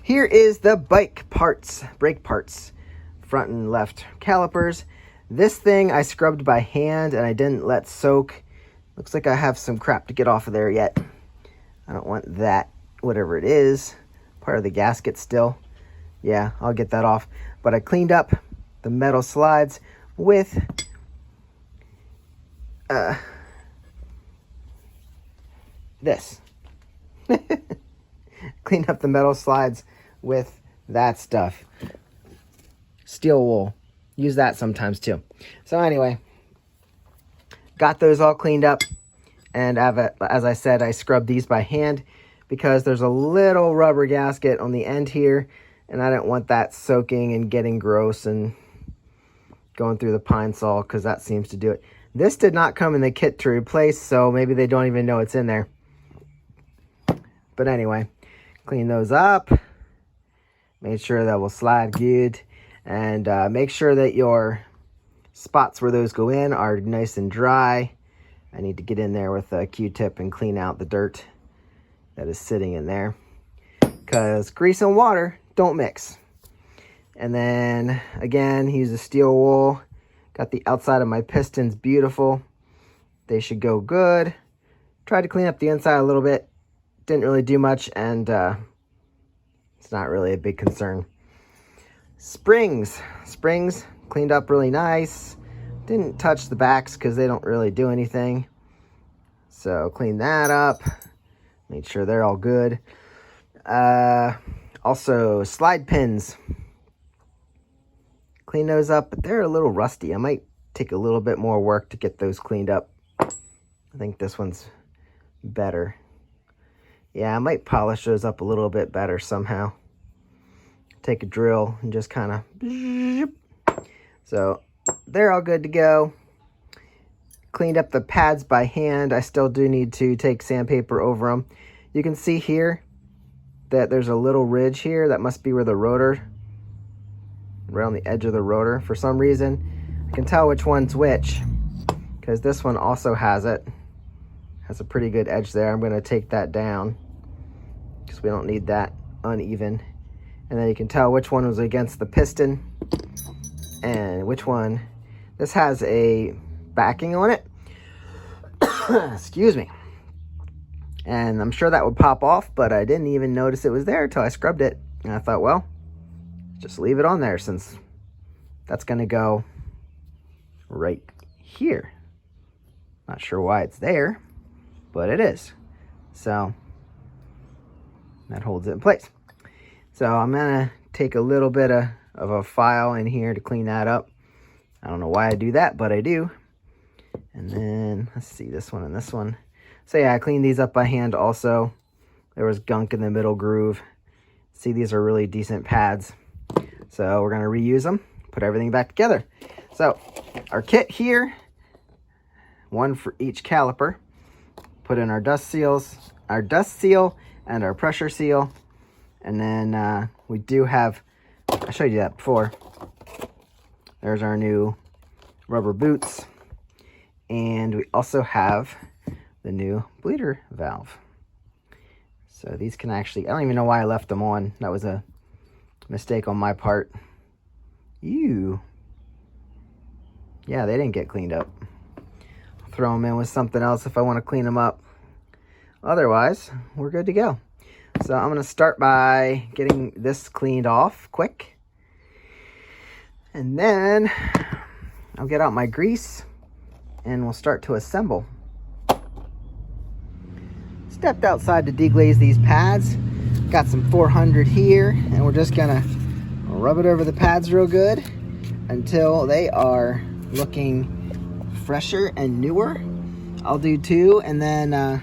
Here is the bike parts, brake parts, front and left calipers. This thing I scrubbed by hand and I didn't let soak. Looks like I have some crap to get off of there yet. I don't want that, whatever it is, part of the gasket still. Yeah, I'll get that off. But I cleaned up the metal slides with this. Cleaned up the metal slides with that stuff. Steel wool. Use that sometimes too. So anyway, got those all cleaned up. And as I said, I scrubbed these by hand because there's a little rubber gasket on the end here. And I didn't want that soaking and getting gross and going through the pine sol because that seems to do it. This did not come in the kit to replace, so maybe they don't even know it's in there. But anyway, clean those up. Make sure that will slide good. And make sure that your spots where those go in are nice and dry. I need to get in there with a Q-tip and clean out the dirt that is sitting in there. Because grease and water don't mix. And then, again, use a steel wool. Got the outside of my pistons beautiful. They should go good. Tried to clean up the inside a little bit. Didn't really do much, and it's not really a big concern. Springs cleaned up really nice. Didn't touch the backs because they don't really do anything. So clean that up. Made sure they're all good. Also, slide pins. Clean those up, but they're a little rusty. I might take a little bit more work to get those cleaned up. I think this one's better. Yeah, I might polish those up a little bit better somehow. Take a drill and just kind of... So, they're all good to go. Cleaned up the pads by hand. I still do need to take sandpaper over them. You can see here that there's a little ridge here. That must be where the rotor, right on the edge of the rotor. For some reason, I can tell which one's which, because this one also has it. Has a pretty good edge there. I'm going to take that down, because we don't need that uneven. And then you can tell which one was against the piston, and which one. This has a backing on it. Excuse me. And I'm sure that would pop off, but I didn't even notice it was there until I scrubbed it. And I thought, well, just leave it on there since that's going to go right here. Not sure why it's there, but it is. So that holds it in place. So I'm going to take a little bit of a file in here to clean that up. I don't know why I do that, but I do. And then let's see, this one and this one. So yeah, I cleaned these up by hand also. There was gunk in the middle groove. See, these are really decent pads. So we're going to reuse them, put everything back together. So our kit here, one for each caliper. Put in our dust seal and our pressure seal. And then we do have, I showed you that before. There's our new rubber boots. And we also have the new bleeder valve. So these can actually, I don't even know why I left them on. That was a mistake on my part. Ew. Yeah, they didn't get cleaned up. I'll throw them in with something else if I want to clean them up. Otherwise, we're good to go. So I'm going to start by getting this cleaned off quick. And then I'll get out my grease and we'll start to assemble. Stepped outside to deglaze these pads. Got some 400 here, and we're just gonna rub it over the pads real good until they are looking fresher and newer. I'll do 2 and then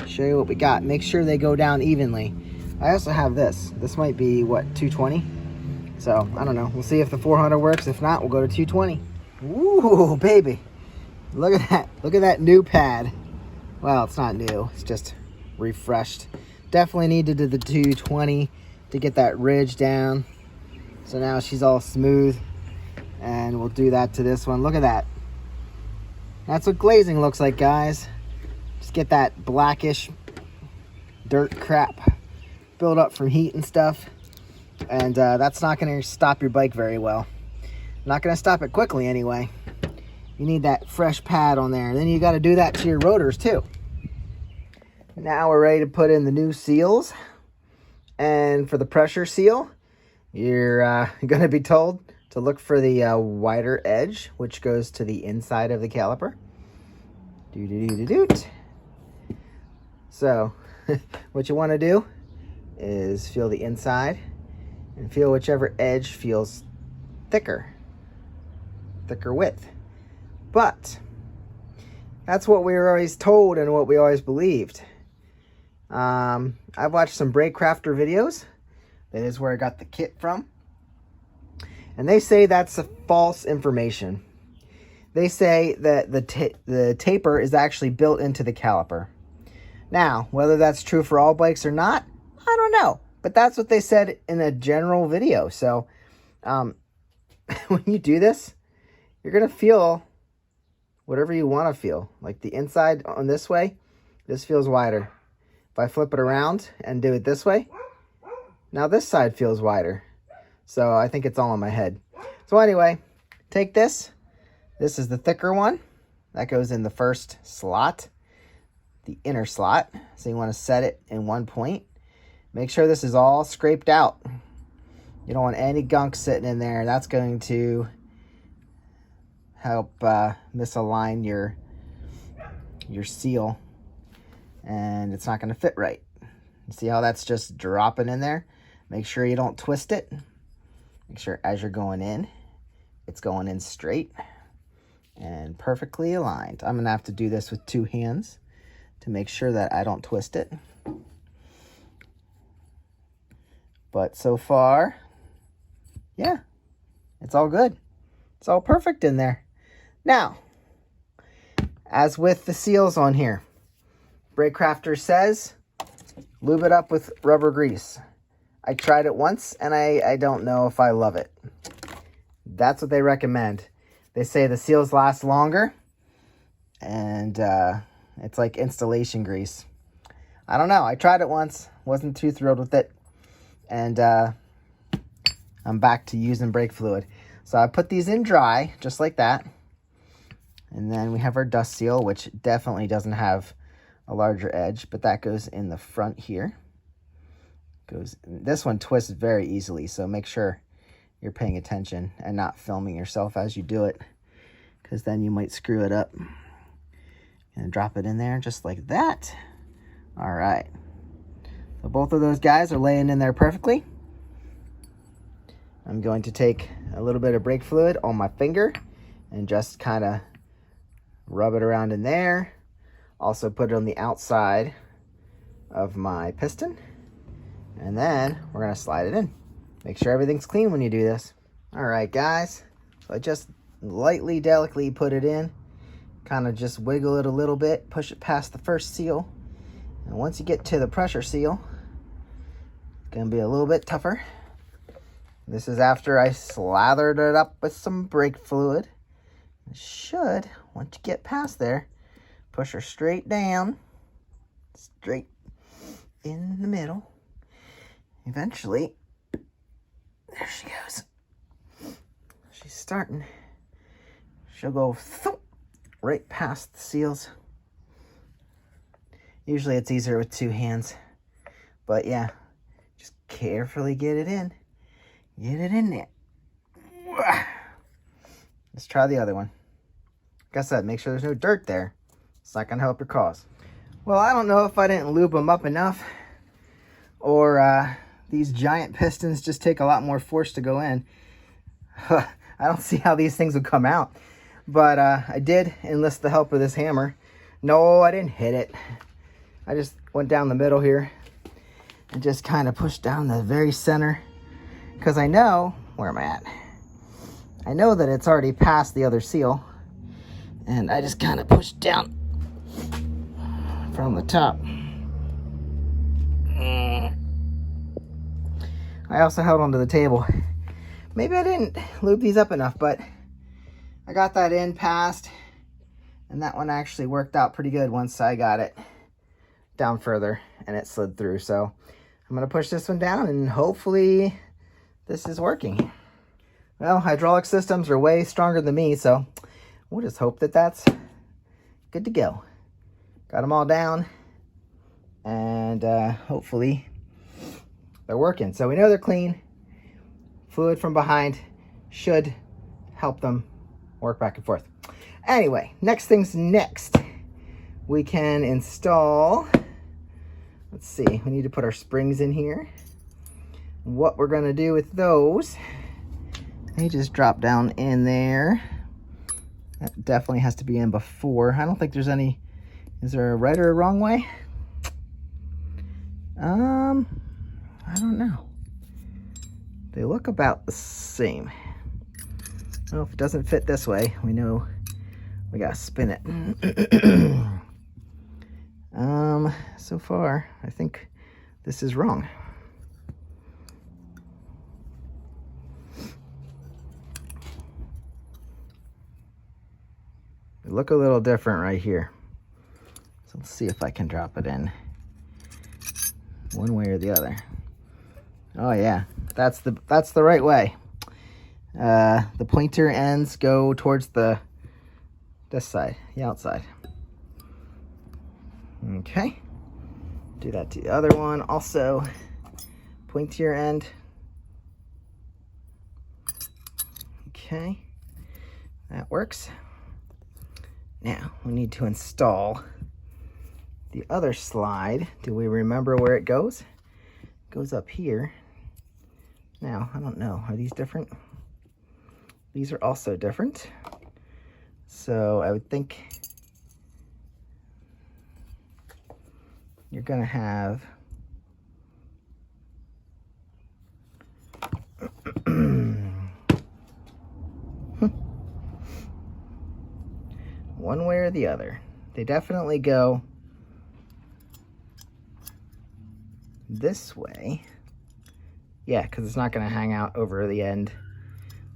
show you what we got. Make sure they go down evenly. I also have this. This might be, what, 220? So, I don't know. We'll see if the 400 works. If not, we'll go to 220. Ooh, baby. Look at that. Look at that new pad. Well, it's not new. It's just refreshed. Definitely needed the 220 to get that ridge down. So now she's all smooth. And we'll do that to this one. Look at that. That's what glazing looks like, guys. Just get that blackish dirt crap build up from heat and stuff. And that's not going to stop your bike very well. Not going to stop it quickly anyway. You need that fresh pad on there. And then you got to do that to your rotors too. Now we're ready to put in the new seals. And for the pressure seal, you're going to be told to look for the wider edge, which goes to the inside of the caliper. Doot. So what you want to do is feel the inside and feel whichever edge feels thicker width. But that's what we were always told and what we always believed. I've watched some brake crafter videos. That is where I got the kit from. And they say that's a false information. They say that the taper is actually built into the caliper. Now, whether that's true for all bikes or not, I don't know. But that's what they said in a general video. So, when you do this, you're going to feel whatever you want to feel. Like the inside on this way, this feels wider. If I flip it around and do it this way, now this side feels wider. So I think it's all in my head. So anyway, take this. This is the thicker one. That goes in the first slot, the inner slot. So you want to set it in one point. Make sure this is all scraped out. You don't want any gunk sitting in there. That's going to help misalign your seal. And it's not going to fit right. See how that's just dropping in there? Make sure you don't twist it. Make sure as you're going in, it's going in straight and perfectly aligned. I'm going to have to do this with 2 hands to make sure that I don't twist it. But so far, yeah, it's all good. It's all perfect in there. Now, as with the seals on here, Brake Crafter says, lube it up with rubber grease. I tried it once, and I don't know if I love it. That's what they recommend. They say the seals last longer, and it's like installation grease. I don't know. I tried it once. Wasn't too thrilled with it. And I'm back to using brake fluid. So I put these in dry, just like that. And then we have our dust seal, which definitely doesn't have a larger edge, but that goes in the front here. This one twists very easily, so make sure you're paying attention and not filming yourself as you do it, because then you might screw it up. And drop it in there just like that. All right. So both of those guys are laying in there perfectly. I'm going to take a little bit of brake fluid on my finger and just kind of rub it around in there. Also put it on the outside of my piston. And then we're going to slide it in. Make sure everything's clean when you do this. All right, guys. So I just lightly, delicately put it in. Kind of just wiggle it a little bit. Push it past the first seal. And once you get to the pressure seal, it's going to be a little bit tougher. This is after I slathered it up with some brake fluid. It should, once you get past there, push her straight down. Straight in the middle. Eventually, there she goes. She's starting. She'll go right past the seals. Usually it's easier with 2 hands. But yeah, just carefully get it in. Get it in there. Let's try the other one. Like I said, make sure there's no dirt there. It's not going to help your cause. Well, I don't know if I didn't lube them up enough, or these giant pistons just take a lot more force to go in. I don't see how these things would come out. But I did enlist the help of this hammer. No, I didn't hit it. I just went down the middle here and just kind of pushed down the very center. Because I know, where am I at? I know that it's already past the other seal. And I just kind of pushed down from the top. I also held onto the table. Maybe I didn't lube these up enough, but I got that in past. And that one actually worked out pretty good once I got it down further and it slid through. So I'm gonna push this one down and hopefully this is working. Well, hydraulic systems are way stronger than me, so we'll just hope that that's good to go. Got them all down, and hopefully they're working. So we know they're clean. Fluid from behind should help them work back and forth. Anyway, next thing's next. We can install, let's see, we need to put our springs in here. What we're gonna do with those, they just drop down in there. That definitely has to be in before. I don't think there's any, is there a right or a wrong way? I don't know. They look about the same. Well, if it doesn't fit this way, we know we gotta spin it. So far, I think this is wrong. They look a little different right here. So let's see if I can drop it in one way or the other. Oh yeah, that's the right way. The pointer ends go towards this side, the outside. Okay, do that to the other one. Also, pointier end. Okay, that works. Now we need to install the other slide. Do we remember where it goes? It goes up here. Now, I don't know, are these different? These are also different. So I would think you're gonna have one way or the other. They definitely go this way. Yeah, because it's not going to hang out over the end.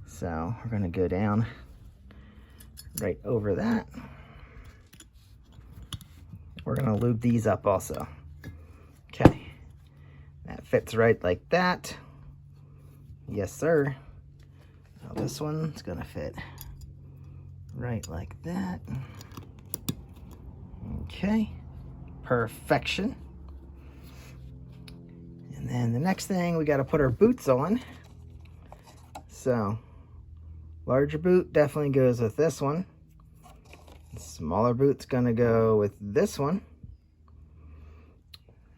So we're going to go down right over that. We're going to lube these up also. Okay. That fits right like that. Yes, sir. Now this one's going to fit right like that. Okay. Perfection. And then the next thing, we got to put our boots on. So, larger boot definitely goes with this one. Smaller boot's gonna go with this one.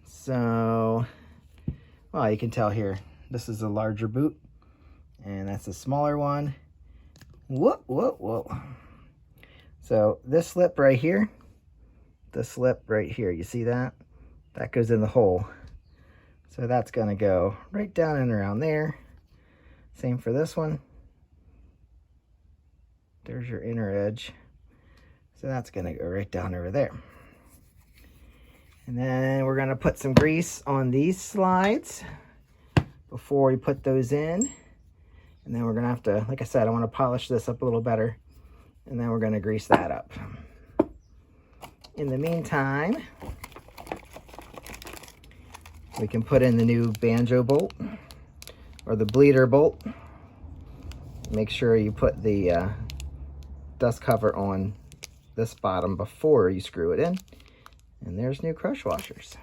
So, well, you can tell here, this is a larger boot, and that's a smaller one. Whoa, whoa, whoa. So, this slip right here, the slip right here, you see that? That goes in the hole. So that's gonna go right down and around there. Same for this one. There's your inner edge. So that's gonna go right down over there. And then we're gonna put some grease on these slides before we put those in. And then we're gonna have to, like I said, I wanna polish this up a little better. And then we're gonna grease that up. In the meantime, we can put in the new banjo bolt or the bleeder bolt. Make sure you put the dust cover on this bottom before you screw it in. And there's new crush washers.